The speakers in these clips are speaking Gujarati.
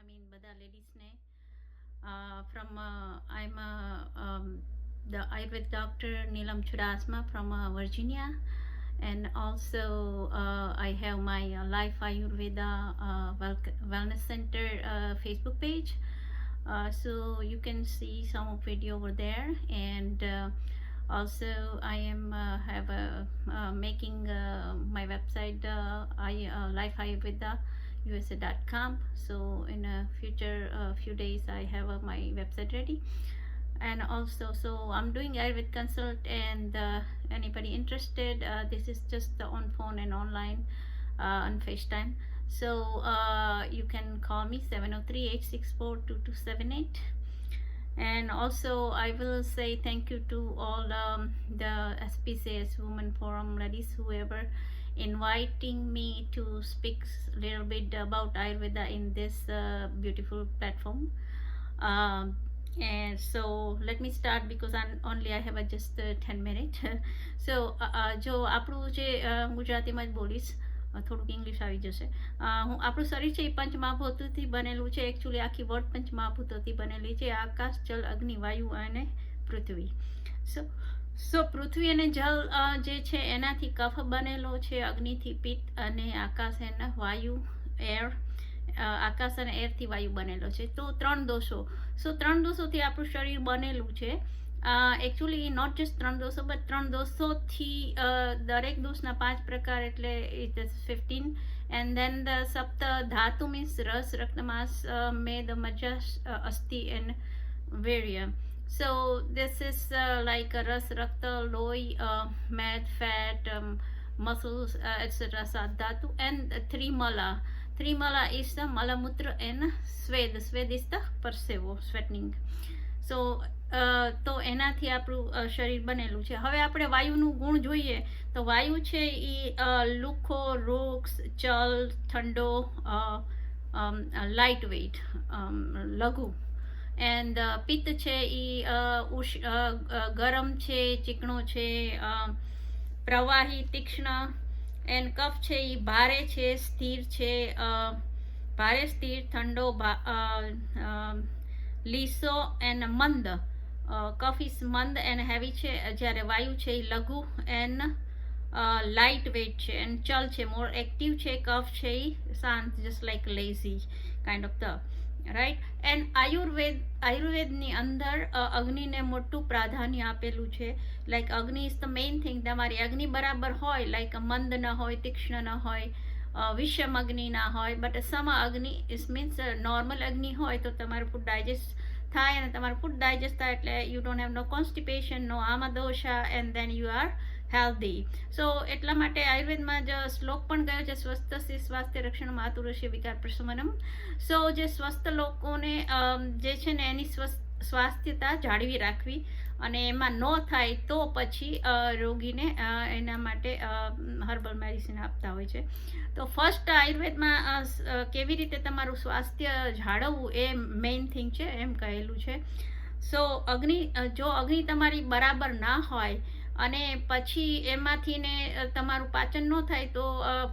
mean બધા લેડીઝને from I'm the Ayurved doctor Neelam Chudasma from Virginia, and also I have my Life Ayurveda Wellness Center Facebook page. So you can see some video over there, and also I am have a making my website Life Ayurveda USA.com. So in a future few days I have my website ready, and also so I'm doing Ayurved consult, and anybody interested, this is just on phone and online on FaceTime. So you can call me 703-864-2278. And also I will say thank you to all the SPCS Women Forum ladies, whoever inviting me to speak a little bit about Ayurveda in this beautiful platform. And so let me start because I have just 10 minutes. So જો આપણું જે ગુજરાતીમાં જ બોલીશ, થોડુંક ઇંગ્લિશ આવી જશે. આપણું શરીર છે એ પંચમહાભૂતોથી બનેલું છે. એકચ્યુઅલી આખી વર્લ્ડ પંચમહાભૂતોથી બનેલી છે: આકાશ, જલ, અગ્નિ, વાયુ અને પૃથ્વી. સો પૃથ્વી અને જલ જે છે એનાથી કફ બનેલો છે, અગ્નિથી પિત્ત, અને આકાશ અને વાયુ એર, આકાશ અને એરથી વાયુ બનેલો છે. તો ત્રણ દોષો. સો ત્રણ દોષોથી આપણું શરીર બનેલું છે. એકચ્યુઅલી નોટ જસ્ટ ત્રણ દોષો, બટ ત્રણ દોષોથી દરેક દોષના 5 પ્રકાર, એટલે it is 15. And then the સપ્ત ધાતુ મીન્સ રસ, રક્તમાસ, મેદ, મજ્જા, અસ્થિ એન્ડ વીર્ય. So this is like a ras, rakta, loi, mad, fat, muscles, etc. Dhatu, and trimala. Trimala is the malamutra and swed. Swed is the persevo, sweating. So તો એનાથી આપણું શરીર બનેલું છે. હવે આપણે વાયુનું ગુણ જોઈએ તો વાયુ છે એ લુખો, રૂક્ષ, ચલ, ઠંડો, લાઇટ વેઇટ, લઘુ. એન્ડ પિત્ત છે એ ગરમ છે, ચીકણો છે, પ્રવાહી, તીક્ષ્ણ. એન્ડ કફ છે એ ભારે છે, સ્થિર છે, ભારે, સ્થિર, ઠંડો, લીસો એન્ડ મંદ. કફ ઇઝ મંદ એન્ડ હેવી છે, જ્યારે વાયુ છે એ લઘુ એન્ડ લાઇટ વેઇટ છે. એન્ડ ચલ છે, મોર એક્ટિવ છે. કફ છે એ શાંત, just like lazy kind of the right. And આયુર્વેદની અંદર અગ્નિને મોટું પ્રાધાન્ય આપેલું છે. લાઈક અગ્નિ ઇઝ ધ મેઇન થિંગ. તમારી અગ્નિ બરાબર હોય, લાઈક મંદ ન હોય, તીક્ષ્ણ ન હોય, વિષમ અગ્નિ ના હોય, બટ સમ અગ્નિ ઇટ મીન્સ નોર્મલ અગ્નિ હોય તો તમારું ફૂડ ડાયજેસ્ટ થાય, અને તમારું ફૂડ ડાયજેસ્ટ થાય એટલે you don't have no constipation, no આમાદોષા, and then you are healthy. So એટલા માટે આયુર્વેદમાં જ શ્લોક પણ ગયો છે: સ્વસ્થ સ્વાસ્થ્ય રક્ષણ માતુરસ્ય વિકાર પ્રશમનમ. સો જે સ્વસ્થ લોકોને જે છે ને એની સ્વાસ્થ્યતા જાળવી રાખવી, અને એમાં ન થાય તો પછી રોગીને એના માટે હર્બલ મેડિસિન આપતા હોય છે. તો ફર્સ્ટ આયુર્વેદમાં કેવી રીતે તમારું સ્વાસ્થ્ય જાળવવું એ મેઇન થિંગ છે એમ કહેલું છે. સો જો અગ્નિ તમારી બરાબર ના હોય અને પછી એમાંથી ને તમારું પાચન ન થાય તો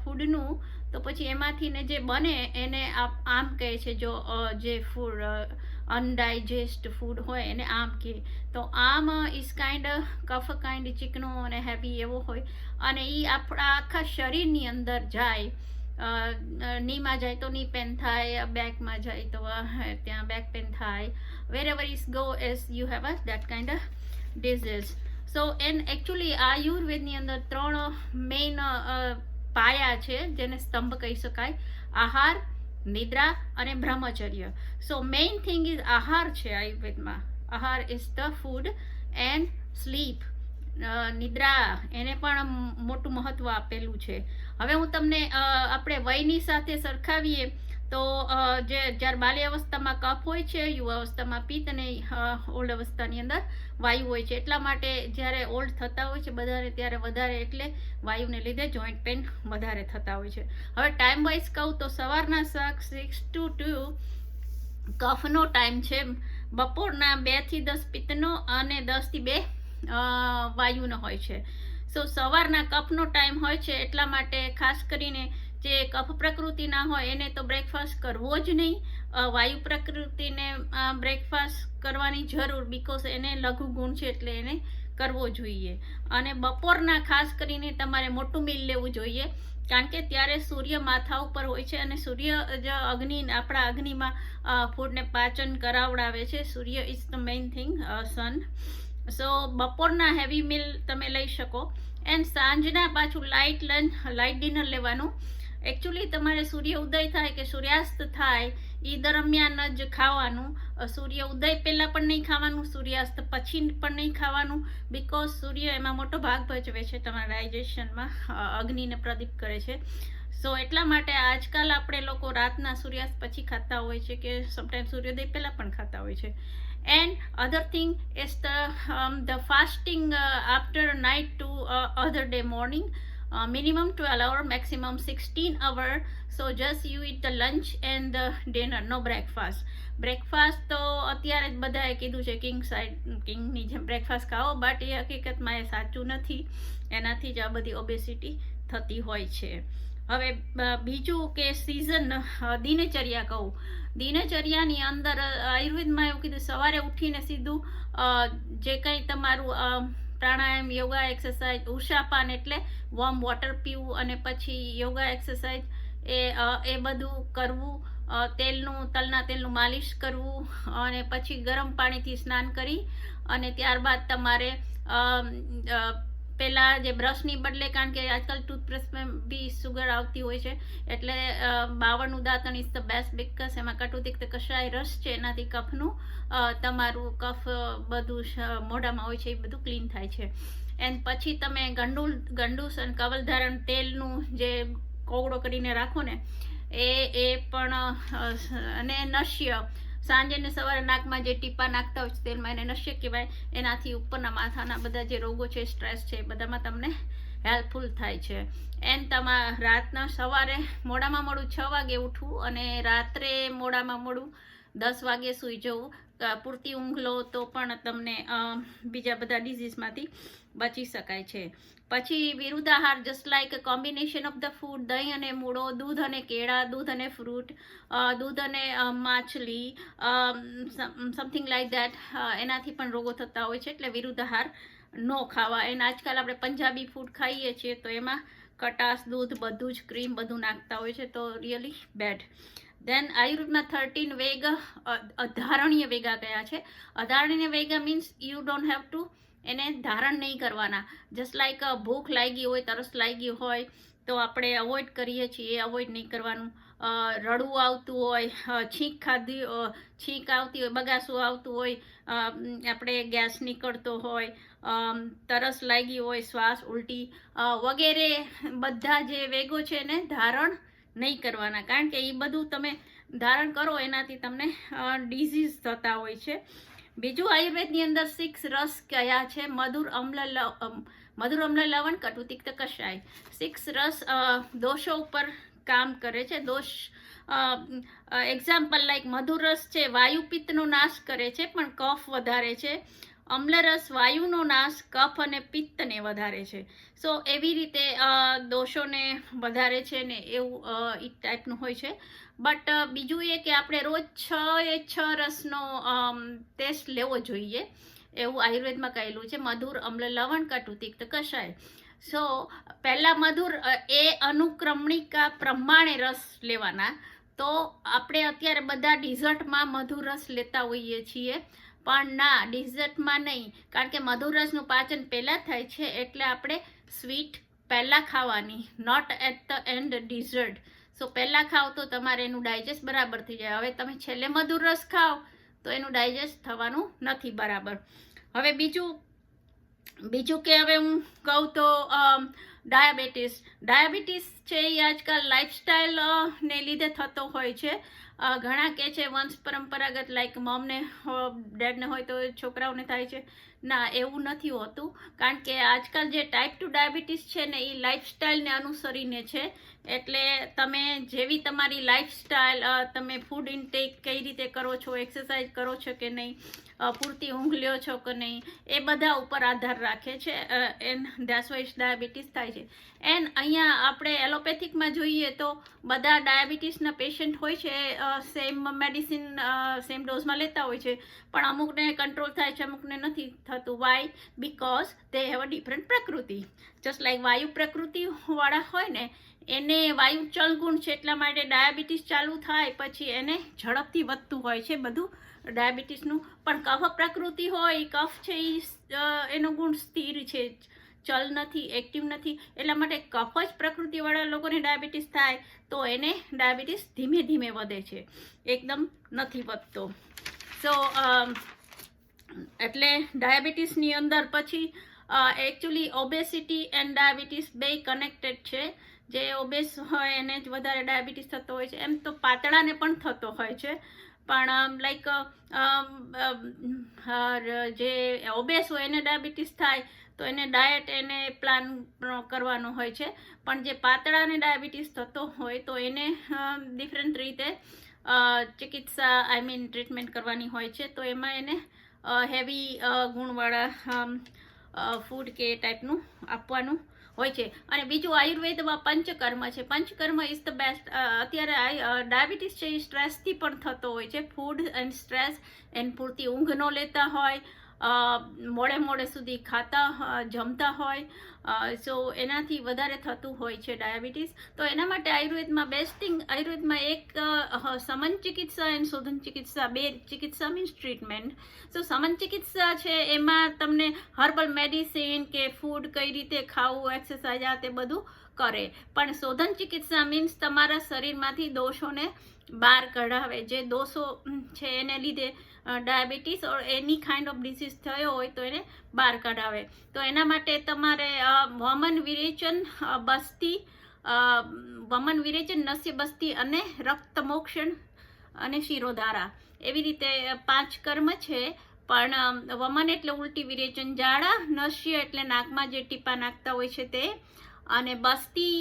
ફૂડનું, તો પછી એમાંથી ને જે બને એને આમ કહે છે, જો જે ફૂડ અનડાઇજેસ્ટ ફૂડ હોય એને આમ કહે. તો આમ ઇઝ કાઇન્ડ કફ કાઇન્ડ ચીકણો અને હેવી એવો હોય, અને એ આપણા આખા શરીરની અંદર જાય. નીમાં જાય તો ની પેન થાય, બેકમાં જાય તો ત્યાં બેક પેન થાય. Wherever is go as you have that kind of disease. So and actually આયુર્વેદની અંદર 3 મેઇન પાયા છે જેને સ્તંભ કહી શકાય: આહાર, નિદ્રા અને બ્રહ્મચર્ય. સો મેઇન થિંગ ઇઝ આહાર છે આયુર્વેદમાં. આહાર is the food, and sleep, નિદ્રા, એને પણ મોટું મહત્વ આપેલું છે. હવે હું તમને આપણે વયની સાથે સરખાવીએ તો જ્યારે બાલ્ય અવસ્થામાં કફ હોય છે, યુવા અવસ્થામાં પિત્ત, અને ઓલ્ડ અવસ્થાની અંદર વાયુ હોય છે. એટલા માટે જ્યારે ઓલ્ડ થતા હોય છે બધાને ત્યારે વધારે, એટલે વાયુને લીધે જોઈન્ટ પેન વધારે થતા હોય છે. હવે ટાઈમ વાઇઝ કહું તો સવારના 6 to 2 કફનો ટાઈમ છે, બપોરના 2 થી 10 પિત્તનો, અને 10 થી 2 વાયુનો હોય છે. સો સવારના કફનો ટાઈમ હોય છે, એટલા માટે ખાસ કરીને જે કફ પ્રકૃતિના હોય એને તો બ્રેકફાસ્ટ કરવો જ નહીં, વાયુ પ્રકૃતિને બ્રેકફાસ્ટ કરવાની જરૂર, બીકોઝ એને લઘુ ગુણ છે એટલે એને કરવો જોઈએ. અને બપોરના ખાસ કરીને તમારે મોટું મીલ લેવું જોઈએ, કારણ કે ત્યારે સૂર્ય માથા ઉપર હોય છે અને સૂર્ય આપણા અગ્નિમાં ફૂડને પાચન કરાવડાવે છે. સૂર્ય ઇઝ ધ મેઇન થિંગ, સન. સો બપોરના હેવી મીલ તમે લઈ શકો. એન્ડ સાંજના પાછું લાઇટ લંચ, લાઇટ ડિનર લેવાનું. એકચ્યુઅલી તમારે સૂર્ય ઉદય થાય કે સૂર્યાસ્ત થાય એ દરમિયાન જ ખાવાનું. સૂર્ય ઉદય પહેલાં પણ નહીં ખાવાનું, સૂર્યાસ્ત પછી પણ નહીં ખાવાનું, બિકોઝ સૂર્ય એમાં મોટો ભાગ ભજવે છે તમારા ડાયજેશનમાં, અગ્નિને પ્રદીપ કરે છે. સો એટલા માટે આજકાલ આપણે લોકો રાતના સૂર્યાસ્ત પછી ખાતા હોય છે, કે સમટાઈમ સૂર્યોદય પહેલાં પણ ખાતા હોય છે. And other thing is the fasting after night to other day morning, minimum 12 hour, maximum 16 hour. So just you eat the lunch and the dinner, no breakfast. Breakfast તો અત્યારે જ બધાએ કીધું છે કિંગની જેમ બ્રેકફાસ્ટ ખાઓ, બટ એ હકીકતમાં એ સાચું નથી. એનાથી જ આ બધી ઓબેસિટી થતી હોય છે. હવે બીજું કે સિઝન દિનચર્યા કહું. દિનચર્યાની અંદર આયુર્વેદમાં એવું કીધું, સવારે ઉઠીને સીધું જે કંઈ તમારું પ્રાણાયામ, યોગા, એક્સરસાઇઝ, ઉષાપાન એટલે વોર્મ વોટર પીવું અને પછી યોગા એક્સરસાઇઝ એ બધું કરવું. તલના તેલનું માલિશ કરવું અને પછી ગરમ પાણીથી સ્નાન કરી અને ત્યારબાદ તમારે પહેલાં જે બ્રશની બદલે, કારણ કે આજકાલ ટૂથબ્રશમાં બી સુગર આવતી હોય છે, એટલે બાવળનું દાંતણ ઇઝ ધ બેસ્ટ, બિકોઝ એમાં કટુતિક્ત કષાય રસ છે, એનાથી કફનું તમારું કફ બધું મોઢામાં હોય છે એ બધું ક્લીન થાય છે. એન્ડ પછી તમે ગંડૂસ અને કવલધારણ તેલનું જે કોગળો કરીને રાખો ને એ પણ, અને નશ્ય સાંજે ને સવારે નાકમાં જે ટીપા નાખતા હોય છે તેલમાં, એને નશ્ય કહેવાય. એનાથી ઉપરના માથાના બધા જે રોગો છે, સ્ટ્રેસ છે, એ બધામાં તમને હેલ્પફુલ થાય છે. એન્ડ તમારા રાતના સવારે મોડામાં મોડું 6 વાગે ઉઠવું અને રાત્રે મોડામાં મોડું 10 વાગે સૂઈ જવું. પૂરતી ઊંઘ લો તો પણ તમને બીજા બધા ડિઝીઝમાંથી બચી શકાય છે. પછી વિરુદ્ધાહાર, just like a combination of the food, દહીં અને મૂળો, દૂધ અને કેળા, દૂધ અને ફ્રૂટ, દૂધ અને માછલી, સમથિંગ લાઇક દેટ. એનાથી પણ રોગો થતા હોય છે, એટલે વિરુદ્ધાહાર ન ખાવા. એને આજકાલ આપણે પંજાબી ફૂડ ખાઈએ છીએ તો એમાં ખટાશ, દૂધ, બધું જ ક્રીમ બધું નાખતા હોય છે, તો રિયલી બેડ. દેન આયુર્વેદમાં 13 વેગ, અધારણીય વેગા કયા છે. અધારણીય વેગા means you don't have to એને ધારણ નહીં કરવાના. જસ્ટ લાઇક ભૂખ લાગી હોય, તરસ લાગી હોય તો આપણે અવોઇડ કરીએ છીએ, એ અવોઇડ નહીં કરવાનું. રડવું આવતું હોય, છીંક આવતી હોય, બગાસું આવતું હોય, આપણે ગેસ નીકળતો હોય, તરસ લાગી હોય, શ્વાસ ઉલટી વગેરે બધા જે વેગો છે એને ધારણ નહીં કરવાના, કારણ કે એ બધું તમે ધારણ કરો એનાથી તમને ડિઝીઝ થતા હોય છે. બીજું આયુર્વેદની અંદર 6 રસ કયા છે. મધુર અમ્લ લવણ, કટુતિક્ત કષાય. 6 રસ દોષો ઉપર કામ કરે છે. દોષ એક્ઝામ્પલ લાઈક મધુર રસ છે, વાયુ પિત્તનો નાશ કરે છે પણ કફ વધારે છે. અમ્લરસ વાયુનો નાશ, કફ અને પિત્તને વધારે છે. સો એવી રીતે દોષોને વધારે છે ને એવું એ ટાઈપનું હોય છે. બટ બીજું એ કે આપણે રોજ 6 રસનો ટેસ્ટ લેવો જોઈએ, એવું આયુર્વેદમાં કહેલું છે. મધુર, અમ્લ, લવણ, કટુતિક્ત, કષાય. સો પહેલાં મધુર એ અનુક્રમણિકા પ્રમાણે રસ લેવાના. તો આપણે અત્યારે બધા ડિઝર્ટમાં મધુર રસ લેતા હોઈએ છીએ, પણ ના, ડિઝર્ટમાં નહીં, કારણ કે મધુર રસનું પાચન પહેલાં થાય છે, એટલે આપણે સ્વીટ પહેલાં ખાવાની, not at the end dessert. So પહેલાં ખાઓ તો તમારે એનું ડાયજેસ્ટ બરાબર થઈ જાય. હવે તમે છેલ્લે મધુર રસ ખાઓ તો એનું ડાયજેસ્ટ થવાનું નથી બરાબર. હવે બીજું કે હવે હું કહું તો ડાયાબિટીસ છે એ આજકાલ લાઈફસ્ટાઈલ ને લીધે થતો હોય છે. ઘણા કહે છે વંશ પરંપરાગત, લાઈક મમને ડેડને હોય તો છોકરાઓને થાય છે, ના, એવું નથી હોતું, કારણ કે આજકાલ જે ટાઈપ 2 ડાયાબિટીસ છે ને એ લાઈફસ્ટાઈલને અનુસરીને છે. એટલે તમે જેવી તમારી લાઈફસ્ટાઈલ, તમે ફૂડ ઇન્ટેક કઈ રીતે કરો છો, એક્સરસાઇઝ કરો છો કે નહીં, પૂરતી ઊંઘ લ્યો છો કે નહીં, એ બધા ઉપર આધાર રાખે છે. એન ધેટ્સ વાય ડાયાબિટીસ થાય છે. એન્ડ અહીંયા આપણે એલોપેથિકમાં જોઈએ તો બધા ડાયાબિટીસના પેશન્ટ હોય છે, સેમ મેડિસિન સેમ ડોઝમાં લેતા હોય છે, પણ અમુકને કંટ્રોલ થાય છે, અમુકને નથી થતું. Why? Because they have a different prakriti. Just like vayu પ્રકૃતિવાળા હોય ને, એને વાયુ ચલગુણ છે, એટલા માટે ડાયાબિટીસ ચાલુ થાય પછી એને ઝડપથી વધતું હોય છે બધું ડાયાબિટીસનું. પણ કફ પ્રકૃતિ હોય, કફ છે એ એનો ગુણ સ્થિર છે, ચલ નથી, એક્ટિવ નથી, એટલા માટે કફ જ પ્રકૃતિવાળા લોકોને ડાયાબિટીસ થાય તો એને ડાયાબિટીસ ધીમે ધીમે વધે છે, એકદમ નથી વધતો. સો એટલે ડાયાબિટીસની અંદર પછી એકચ્યુઅલી ઓબેસિટી એન્ડ ડાયાબિટીસ બે કનેક્ટેડ છે. જે ઓબેસ હોય એને જ વધારે ડાયાબિટીસ થતો હોય છે. એમ તો પાતળાને પણ થતો હોય છે, પણ લાઈક જે ઓબેસ હોય એને ડાયાબિટીસ થાય તો એને ડાયટ એને પ્લાન કરવાનો હોય છે. પણ જે પાતળાને ડાયાબિટીસ થતો હોય તો એને ડિફરન્ટ રીતે ચિકિત્સા ટ્રીટમેન્ટ કરવાની હોય છે. તો એમાં એને હેવી ગુણવાળા ફૂડ કે ટાઈપનું આપવાનું હોય છે. અને બીજું આયુર્વેદમાં પંચકર્મ છે. Panchakarma is the best. અત્યારે ડાયાબિટીસ છે એ સ્ટ્રેસથી પણ થતો હોય છે. ફૂડ એન્ડ સ્ટ્રેસ, એન્ડ પૂરતી ઊંઘ ન લેતા હોય, મોડે સુધી ખાતા જમતા હોય, સો એનાથી વધારે થતું હોય છે ડાયાબિટીસ. તો એના માટે આયુર્વેદમાં બેસ્ટ થિંગ, આયુર્વેદમાં એક સમન ચિકિત્સા અને શોધન ચિકિત્સા, બે ચિકિત્સા મીન્સ ટ્રીટમેન્ટ. સો સમન ચિકિત્સા છે એમાં તમને હર્બલ મેડિસિન કે ફૂડ કઈ રીતે ખાવું, એક્સરસાઇઝ આ તે બધું કરે. પણ શોધન ચિકિત્સા મીન્સ તમારા શરીરમાંથી દોષોને બહાર કઢાવે. જે દોષો છે એને લીધે diabetes or any kind of disease થયો હોય તો એને બહાર કઢાવે. તો એના માટે તમારે વમન વિરેચન, બસ્તી, વમન વિરેચન, નસ્ય બસ્તી અને રક્તમોક્ષણ અને શિરોધારા, એવી રીતે 5 કર્મ છે. પણ વમન એટલે ઉલટી વિરેચન, ઝાડા, નસ્ય એટલે નાકમાં જે ટીપા નાખતા હોય છે તે, અને બસ્તી,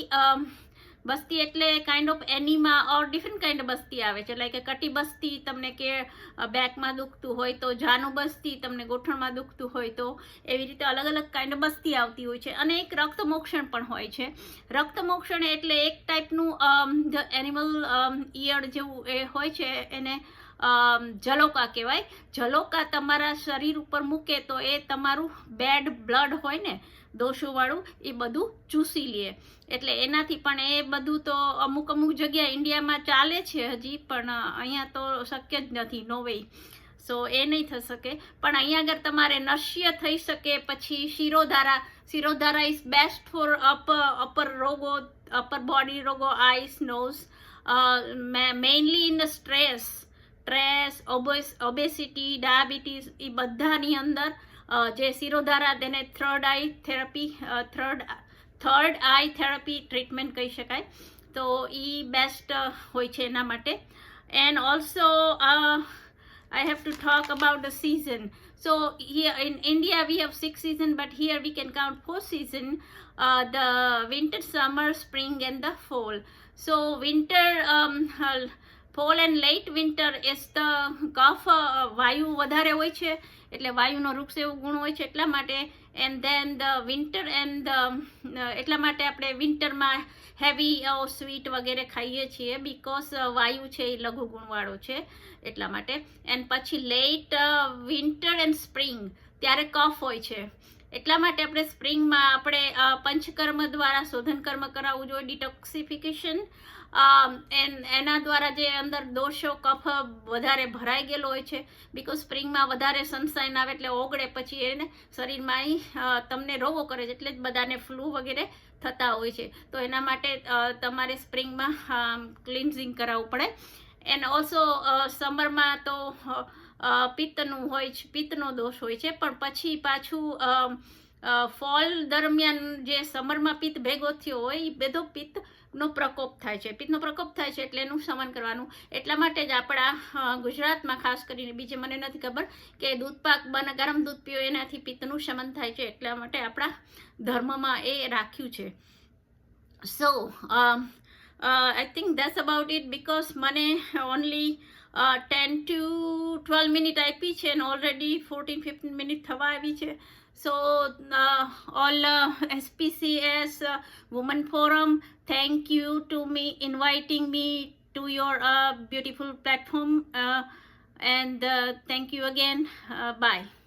બસ્તી એટલે kind of enema or different kind of બસ્તી આવે છે. લાઈક કટી બસ્તી તમને કે બેકમાં દુખતું હોય તો, જાનું બસ્તી તમને ગોઠણમાં દુખતું હોય તો, એવી રીતે અલગ અલગ કાઇન્ડ ઓફ બસ્તી આવતી હોય છે. અને એક રક્તમોક્ષણ પણ હોય છે. રક્તમોક્ષણ એટલે એક ટાઈપનું એનિમલ ઈયળ જેવું એ હોય છે, એને જલોકા કહેવાય. જલોકા તમારા શરીર ઉપર મૂકે તો એ તમારું બેડ બ્લડ હોય ને દોષોવાળું, એ બધું ચૂસી લે. એટલે એનાથી પણ એ બધું તો અમુક જગ્યા ઇન્ડિયામાં ચાલે છે હજી, પણ અહીંયા તો શક્ય જ નથી, નો વે. સો એ નહીં થઈ શકે. પણ અહીંયા આગળ તમારે નશ્ય થઈ શકે. પછી શિરોધારા, શિરોધારા ઇઝ બેસ્ટ ફોર અપર રોગો, અપર બોડી રોગો, eyes, nose, mainly in the stress, obesity, diabetes, એ બધાની અંદર જે શિરોધારા, તેને third eye therapy, third eye therapy treatment કહી શકાય. તો એ બેસ્ટ હોય છે એના માટે. And also I have to talk about the season. So here in India we have 6 seasons, but here we can count 4 seasons: the winter, summer, spring, and the fall. So winter, fall and late winter is the કફ, વાયુ વધારે હોય છે એટલે વાયુનો વૃક્ષ એવો ગુણ હોય છે એટલા માટે. And then the winter and એટલા માટે આપણે વિન્ટરમાં હેવી સ્વીટ વગેરે ખાઈએ છીએ, બીકોઝ વાયુ છે એ લઘુ ગુણવાળો છે એટલા માટે. એન્ડ પછી લેટ વિન્ટર એન્ડ સ્પ્રિંગ, ત્યારે કફ હોય છે એટલા માટે આપણે સ્પ્રિંગમાં આપણે પંચકર્મ દ્વારા શોધન કર્મ કરાવવું જોઈએ, ડિટોક્સિફિકેશન. એના દ્વારા જે અંદર દોષો, કફ વધારે ભરાઈ ગયેલો હોય છે, બીકોઝ સ્પ્રિંગમાં વધારે સનસાઇન આવે એટલે ઓગળે, પછી એને શરીરમાં તમને રોગો કરે છે, એટલે જ બધાને ફ્લૂ વગેરે થતા હોય છે. તો એના માટે તમારે સ્પ્રિંગમાં ક્લિન્ઝિંગ કરાવવું પડે. એન્ડ ઓલ્સો સમરમાં તો પિત્તનું હોય છે, પિત્તનો દોષ હોય છે, પણ પછી પાછું ફોલ દરમિયાન જે સમરમાં પિત્ત ભેગો થયો હોય એ બધો પિત્તનો પ્રકોપ થાય છે. પિત્તનો પ્રકોપ થાય છે એટલે એનું શમન કરવાનું. એટલા માટે જ આપણા ગુજરાતમાં ખાસ કરીને, બીજે મને નથી ખબર, કે દૂધપાક ગરમ દૂધ પીઓ એનાથી પિત્તનું શમન થાય છે. એટલા માટે આપણા ધર્મમાં એ રાખ્યું છે. સો I think that's about it, because મને only 10 to 12 મિનિટ આપી છે અને ઓલરેડી 14-15 મિનિટ થવા આવી છે. So all SPCS Women Forum, thank you to me inviting me to your beautiful platform, and thank you again. Bye.